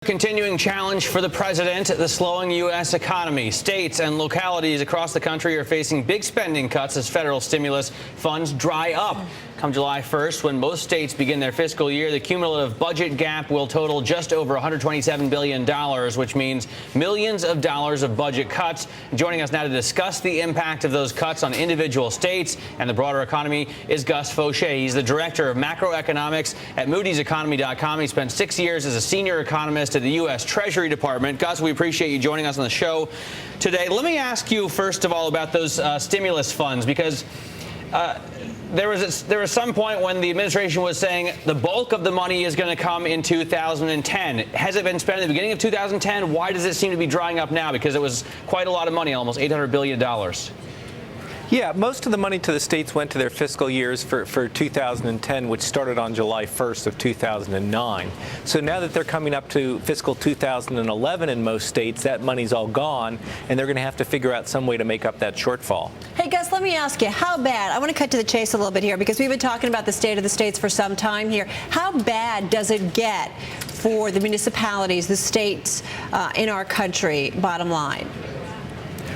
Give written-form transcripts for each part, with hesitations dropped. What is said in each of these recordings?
continuing challenge for the president, the slowing U.S. economy. States and localities across the country are facing big spending cuts as federal stimulus funds dry up. Come July 1st, when most states begin their fiscal year, the cumulative budget gap will total just over $127 billion, which means millions of dollars of budget cuts. Joining us now to discuss the impact of those cuts on individual states and the broader economy is Gus Faucher. He's the director of macroeconomics at Moody's Economy.com. He spent 6 years as a senior economist at the U.S. Treasury Department. Gus, we appreciate you joining us on the show today. Let me ask you, first of all, about those stimulus funds, because there was some point when the administration was saying the bulk of the money is going to come in 2010. Has it been spent at the beginning of 2010? Why does it seem to be drying up now? Because it was quite a lot of money, almost $800 billion. Yeah, most of the money to the states went to their fiscal years for 2010, which started on July 1st of 2009. So now that they're coming up to fiscal 2011 in most states, that money's all gone, and they're going to have to figure out some way to make up that shortfall. Hey, Gus, let me ask you, how bad, I want to cut to the chase a little bit here, because we've been talking about the state of the states for some time here. How bad does it get for the municipalities, the states in our country, bottom line?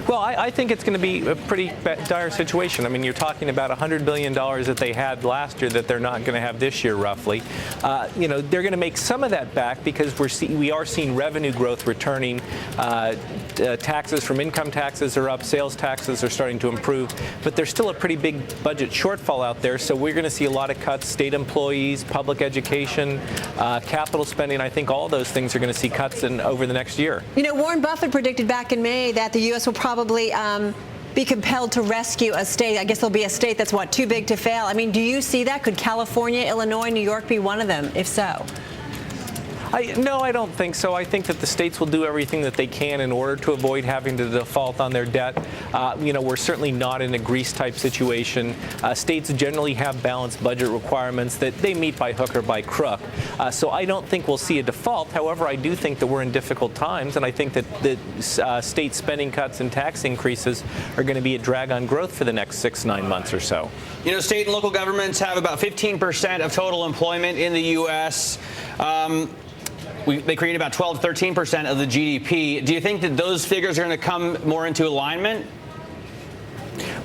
Well, I think it's going to be a pretty dire situation. I mean, you're talking about $100 billion that they had last year that they're not going to have this year, roughly. They're going to make some of that back because we are seeing revenue growth returning. Taxes from income taxes are up. Sales taxes are starting to improve. But there's still a pretty big budget shortfall out there. So we're going to see a lot of cuts. State employees, public education, capital spending. I think all those things are going to see cuts over the next year. You know, Warren Buffett predicted back in May that the U.S. will probably be compelled to rescue a state. I guess there'll be a state that's, too big to fail. I mean, do you see that? Could California, Illinois, New York be one of them, if so? No, I don't think so. I think that the states will do everything that they can in order to avoid having to default on their debt. We're certainly not in a Greece-type situation. States generally have balanced budget requirements that they meet by hook or by crook. So I don't think we'll see a default. However, I do think that we're in difficult times, and I think that the state spending cuts and tax increases are going to be a drag on growth for the next 6-9 months or so. You know, state and local governments have about 15% of total employment in the U.S. They create about 12 to 13% of the GDP. Do you think that those figures are going to come more into alignment?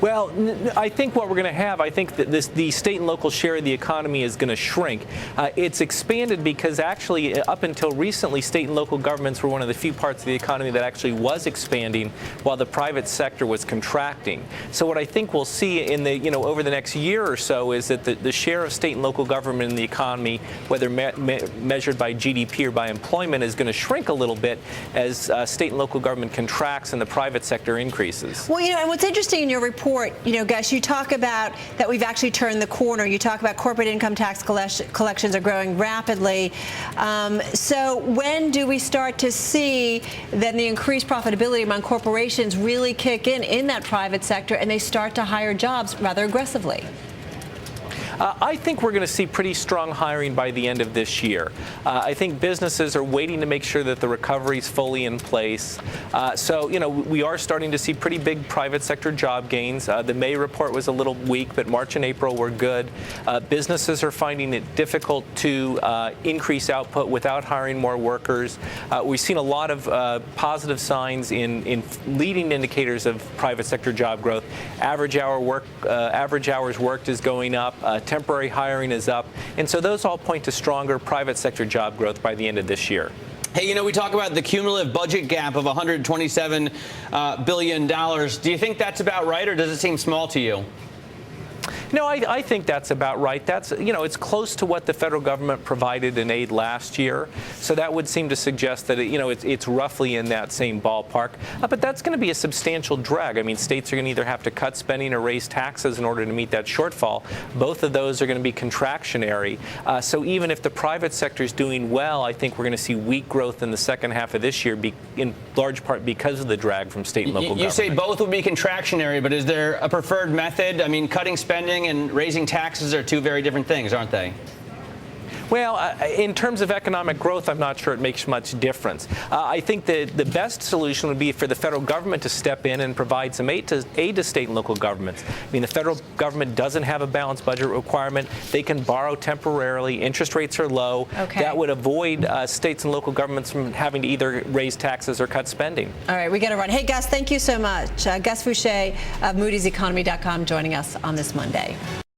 Well, I think what we're going to have, I think that the state and local share of the economy is going to shrink. It's expanded because actually up until recently, state and local governments were one of the few parts of the economy that actually was expanding while the private sector was contracting. So what I think we'll see in over the next year or so is that the share of state and local government in the economy, whether measured by GDP or by employment, is going to shrink a little bit as state and local government contracts and the private sector increases. Well, and what's interesting in your report, Gus, you talk about that we've actually turned the corner. You talk about corporate income tax collections are growing rapidly. So when do we start to see then the increased profitability among corporations really kick in that private sector and they start to hire jobs rather aggressively? I think we're going to see pretty strong hiring by the end of this year. I think businesses are waiting to make sure that the recovery is fully in place. We are starting to see pretty big private sector job gains. The May report was a little weak, but March and April were good. Businesses are finding it difficult to increase output without hiring more workers. We've seen a lot of positive signs in leading indicators of private sector job growth. Average hours worked is going up. Temporary hiring is up. And so those all point to stronger private sector job growth by the end of this year. Hey, we talk about the cumulative budget gap of $127 billion. Do you think that's about right, or does it seem small to you? No, I think that's about right. That's, it's close to what the federal government provided in aid last year. So that would seem to suggest that, it's roughly in that same ballpark. But that's going to be a substantial drag. I mean, states are going to either have to cut spending or raise taxes in order to meet that shortfall. Both of those are going to be contractionary. So even if the private sector is doing well, I think we're going to see weak growth in the second half of this year, in large part because of the drag from state and local government. You say both will be contractionary, but is there a preferred method? I mean, cutting spending and raising taxes are two very different things, aren't they? Well, in terms of economic growth, I'm not sure it makes much difference. I think that the best solution would be for the federal government to step in and provide some aid to state and local governments. I mean, the federal government doesn't have a balanced budget requirement. They can borrow temporarily. Interest rates are low. Okay. That would avoid states and local governments from having to either raise taxes or cut spending. All right, we got to run. Hey, Gus, thank you so much. Gus Faucher of Moody'sEconomy.com joining us on this Monday.